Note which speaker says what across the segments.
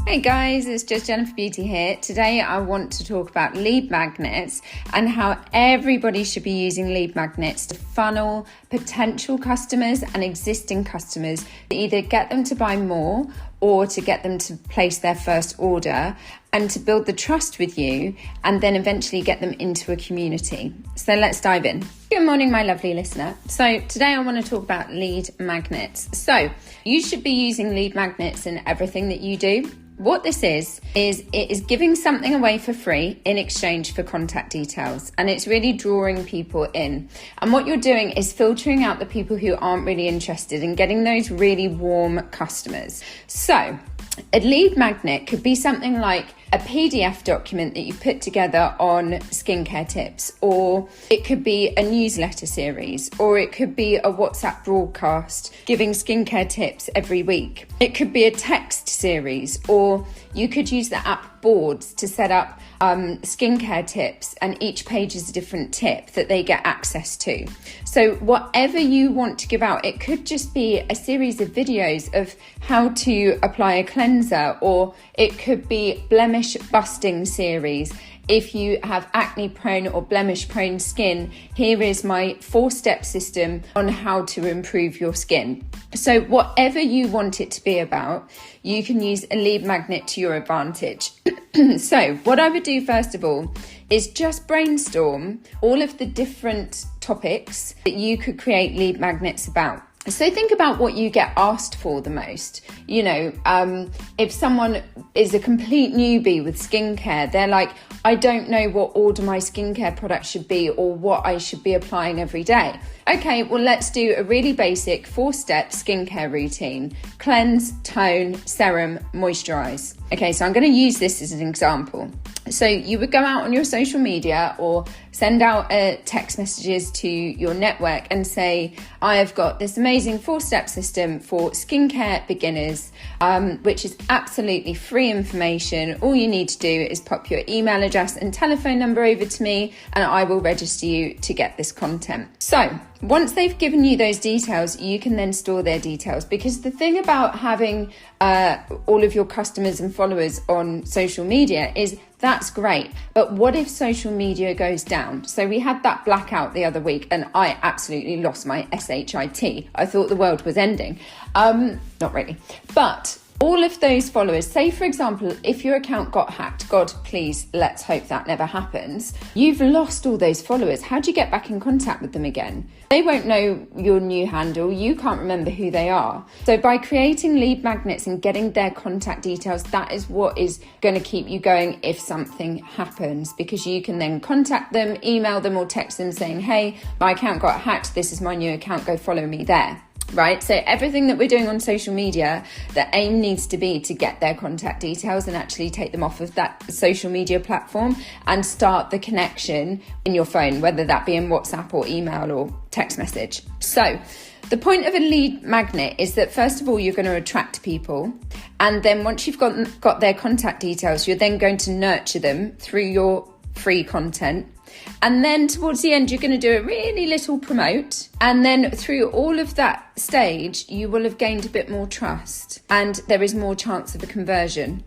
Speaker 1: Hey guys, it's just Jennifer Beauty here. Today I want to talk about lead magnets and how everybody should be using lead magnets to funnel potential customers and existing customers to either get them to buy more or to get them to place their first order and to build the trust with you and then eventually get them into a community. So let's dive in. Good morning, my lovely listener. So today I want to talk about lead magnets. So you should be using lead magnets in everything that you do. What this is it is giving something away for free in exchange for contact details, and it's really drawing people in. And what you're doing is filtering out the people who aren't really interested and getting those really warm customers. So a lead magnet could be something like a PDF document that you put together on skincare tips, or it could be a newsletter series, or it could be a WhatsApp broadcast giving skincare tips every week. It could be a text series, or you could use the app Boards to set up skincare tips, and each page is a different tip that they get access to. So whatever you want to give out, it could just be a series of videos of how to apply a cleanser, or it could be blemish busting series. If you have acne prone or blemish prone skin, here is my 4-step system on how to improve your skin. So whatever you want it to be about, you can use a lead magnet to your advantage. So what I would do first of all is just brainstorm all of the different topics that you could create lead magnets about. So think about what you get asked for the most. You know, if someone is a complete newbie with skincare, they're like, I don't know what order my skincare product should be or what I should be applying every day. Okay, well, let's do a really basic 4-step skincare routine. Cleanse, tone, serum, moisturize. Okay, so I'm going to use this as an example. So you would go out on your social media or send out text messages to your network and say, I have got this amazing 4-step system for skincare beginners, which is absolutely free information. All you need to do is pop your email address and telephone number over to me and I will register you to get this content. So once they've given you those details, you can then store their details, because the thing about having all of your customers and followers on social media is that's great. But what if social media goes down? So we had that blackout the other week and I absolutely lost my SHIT. I thought the world was ending. Not really. But all of those followers, say for example, if your account got hacked, God, please, let's hope that never happens. You've lost all those followers. How do you get back in contact with them again? They won't know your new handle. You can't remember who they are. So by creating lead magnets and getting their contact details, that is what is going to keep you going if something happens, because you can then contact them, email them or text them saying, hey, my account got hacked. This is my new account. Go follow me there. Right, so everything that we're doing on social media, the aim needs to be to get their contact details and actually take them off of that social media platform and start the connection in your phone, whether that be in WhatsApp or email or text message. So the point of a lead magnet is that first of all, you're going to attract people. And then once you've got their contact details, you're then going to nurture them through your free content. And then towards the end, you're going to do a really little promote. And then through all of that stage, you will have gained a bit more trust and there is more chance of a conversion.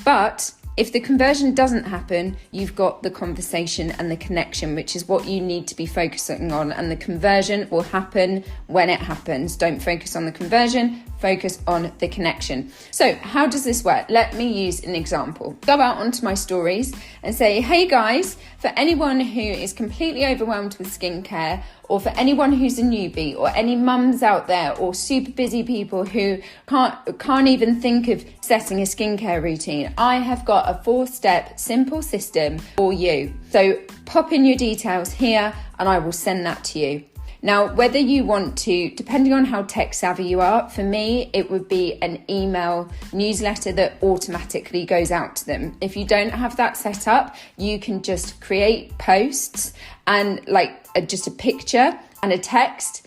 Speaker 1: But if the conversion doesn't happen, you've got the conversation and the connection, which is what you need to be focusing on. And the conversion will happen when it happens. Don't focus on the conversion, focus on the connection. So how does this work? Let me use an example. Go out onto my stories and say, hey guys, for anyone who is completely overwhelmed with skincare, or for anyone who's a newbie, or any mums out there, or super busy people who can't even think of setting a skincare routine, I have got a 4-step simple system for you. So pop in your details here and I will send that to you. Now, whether you want to, depending on how tech savvy you are, for me, it would be an email newsletter that automatically goes out to them. If you don't have that set up, you can just create posts and just a picture and a text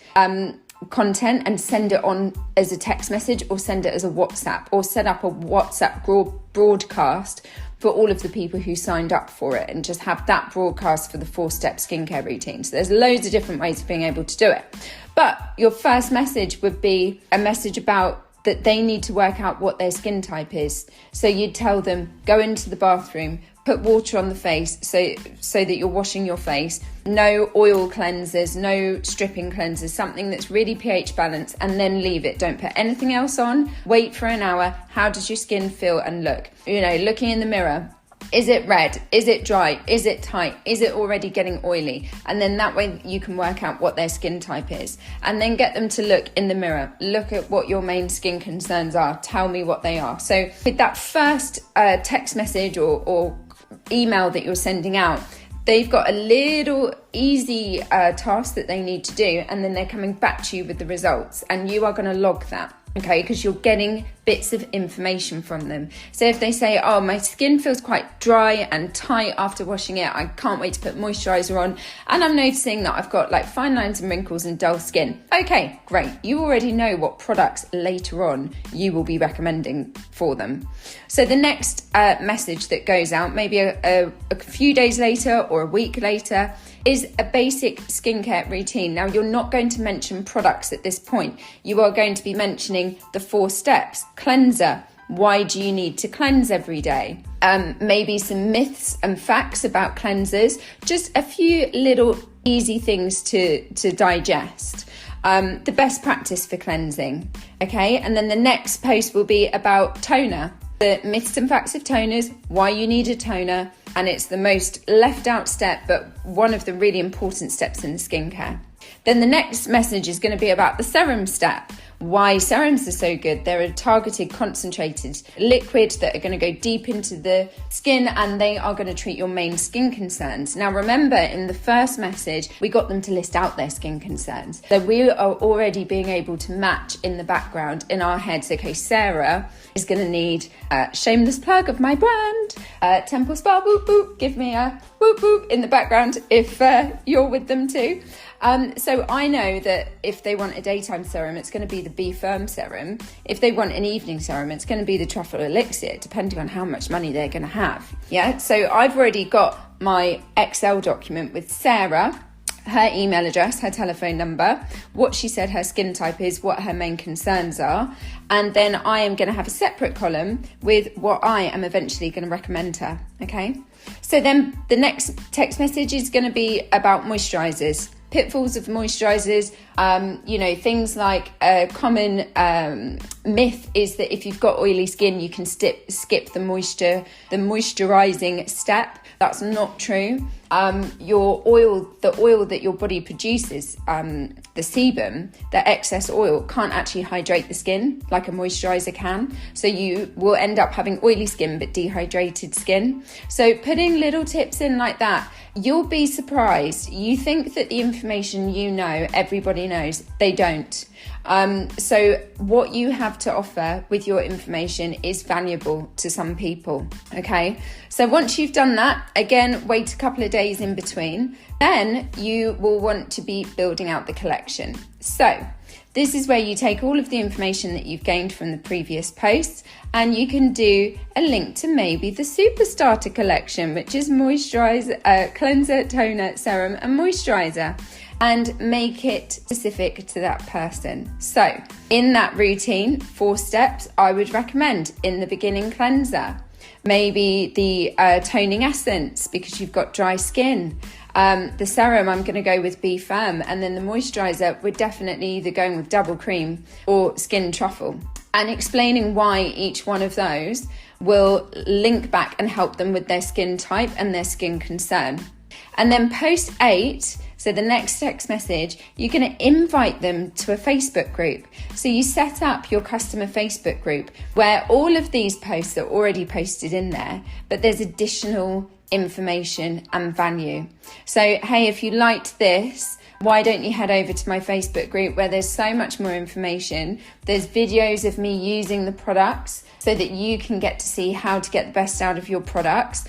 Speaker 1: content and send it on as a text message or send it as a WhatsApp, or set up a WhatsApp broadcast for all of the people who signed up for it and just have that broadcast for the 4-step skincare routine. So there's loads of different ways of being able to do it. But your first message would be a message about that they need to work out what their skin type is. So you'd tell them, go into the bathroom, put water on the face so that you're washing your face. No oil cleansers, no stripping cleansers, something that's really pH balanced, and then leave it. Don't put anything else on. Wait for an hour. How does your skin feel? And look, looking in the mirror. Is it red? Is it dry? Is it tight? Is it already getting oily? And then that way you can work out what their skin type is. And then get them to look in the mirror. Look at what your main skin concerns are. Tell me what they are. So with that first text message or email that you're sending out, they've got a little easy task that they need to do, and then they're coming back to you with the results, and you are going to log that. Okay, because you're getting bits of information from them. So if they say, oh, my skin feels quite dry and tight after washing it, I can't wait to put moisturizer on, and I'm noticing that I've got like fine lines and wrinkles and dull skin. Okay, great. You already know what products later on you will be recommending for them. So the next message that goes out, maybe a few days later or a week later, is a basic skincare routine. Now, you're not going to mention products at this point. You are going to be mentioning the 4 steps. Cleanser. Why do you need to cleanse every day? Maybe some myths and facts about cleansers. Just a few little easy things to digest. The best practice for cleansing. Okay, and then the next post will be about toner. The myths and facts of toners, why you need a toner, and it's the most left out step, but one of the really important steps in the skincare. Then the next message is going to be about the serum step. Why serums are so good. They're a targeted, concentrated liquid that are going to go deep into the skin, and they are going to treat your main skin concerns. Now, remember, in the first message, we got them to list out their skin concerns. So we are already being able to match in the background in our heads. Okay, Sarah is going to need shameless plug of my brand, Temple Spa, whoop whoop. Give me a whoop whoop in the background if you're with them too. So I know that if they want a daytime serum, it's going to be the Be Firm serum. If they want an evening serum, it's going to be the Truffle Elixir, depending on how much money they're going to have. Yeah, so I've already got my Excel document with Sarah, her email address, her telephone number, what she said her skin type is, what her main concerns are, and then I am going to have a separate column with what I am eventually going to recommend her. Okay, so then the next text message is going to be about moisturizers. Pitfalls of moisturizers, things like a common myth is that if you've got oily skin, you can skip the moisturizing step. That's not true. The oil that your body produces, the sebum, the excess oil, can't actually hydrate the skin like a moisturizer can. So you will end up having oily skin but dehydrated skin. So putting little tips in like that, you'll be surprised. You think that the information everybody knows. They don't. So what you have to offer with your information is valuable to some people. Okay, so once you've done that, again, wait a couple of days in between, then you will want to be building out the collection. So this is where you take all of the information that you've gained from the previous posts, and you can do a link to maybe the Super Starter collection, which is moisturizer, cleanser, toner, serum and moisturizer, and make it specific to that person. So in that routine, 4 steps, I would recommend in the beginning cleanser, maybe the toning essence because you've got dry skin. The serum, I'm going to go with Be Firm, and then the moisturizer, we're definitely either going with Double Cream or Skin Truffle, and explaining why each one of those will link back and help them with their skin type and their skin concern. And then post 8, so the next text message, you're going to invite them to a Facebook group. So you set up your customer Facebook group where all of these posts are already posted in there, but there's additional information and value. So, hey, if you liked this, why don't you head over to my Facebook group where there's so much more information. There's videos of me using the products so that you can get to see how to get the best out of your products.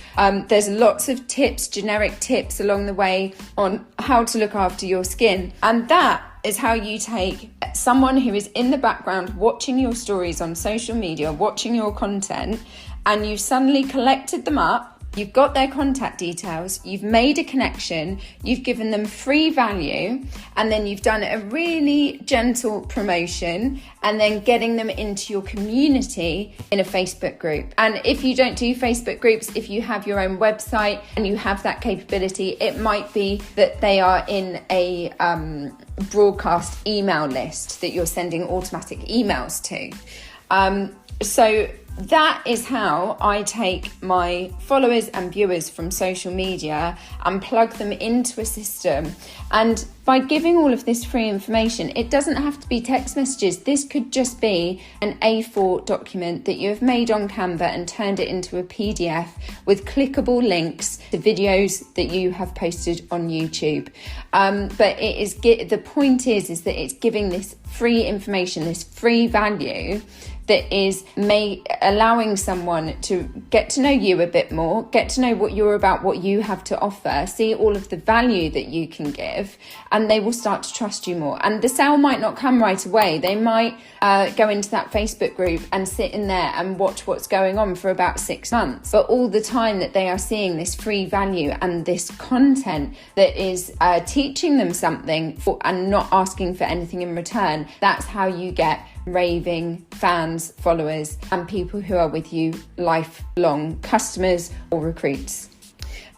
Speaker 1: There's lots of tips, generic tips along the way on how to look after your skin. And that is how you take someone who is in the background watching your stories on social media, watching your content, and you've suddenly collected them up. You've got their contact details, you've made a connection, you've given them free value, and then you've done a really gentle promotion and then getting them into your community in a Facebook group. And if you don't do Facebook groups, if you have your own website and you have that capability, it might be that they are in a broadcast email list that you're sending automatic emails to. So that is how I take my followers and viewers from social media and plug them into a system. And by giving all of this free information, it doesn't have to be text messages. This could just be an A4 document that you have made on Canva and turned it into a PDF with clickable links to videos that you have posted on YouTube. But it is the point is that it's giving this free information, this free value that is allowing someone to get to know you a bit more, get to know what you're about, what you have to offer, see all of the value that you can give, and they will start to trust you more. And the sale might not come right away. They might go into that Facebook group and sit in there and watch what's going on for about 6 months. But all the time that they are seeing this free value and this content that is teaching them something and not asking for anything in return, that's how you get raving fans, followers, and people who are with you lifelong, customers or recruits.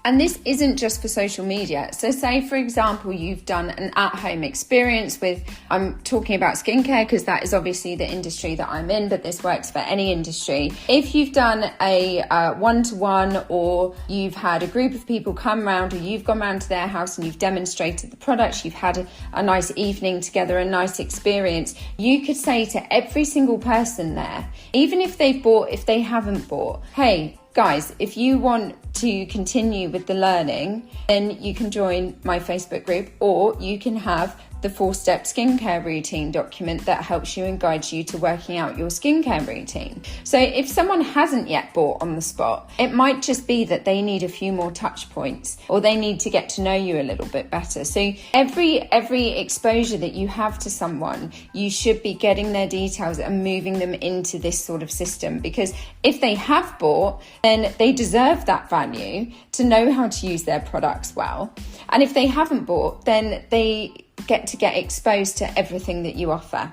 Speaker 1: And this isn't just for social media. So say, for example, you've done an at-home experience with, I'm talking about skincare because that is obviously the industry that I'm in, but this works for any industry. If you've done a one-to-one, or you've had a group of people come round, or you've gone round to their house and you've demonstrated the products, you've had a nice evening together, a nice experience, you could say to every single person there, even if they've bought, if they haven't bought, hey, guys, if you want to continue with the learning, then you can join my Facebook group, or you can have the 4-step skincare routine document that helps you and guides you to working out your skincare routine. So if someone hasn't yet bought on the spot, it might just be that they need a few more touch points, or they need to get to know you a little bit better. So every exposure that you have to someone, you should be getting their details and moving them into this sort of system, because if they have bought, then they deserve that value to know how to use their products well. And if they haven't bought, then they get exposed to everything that you offer.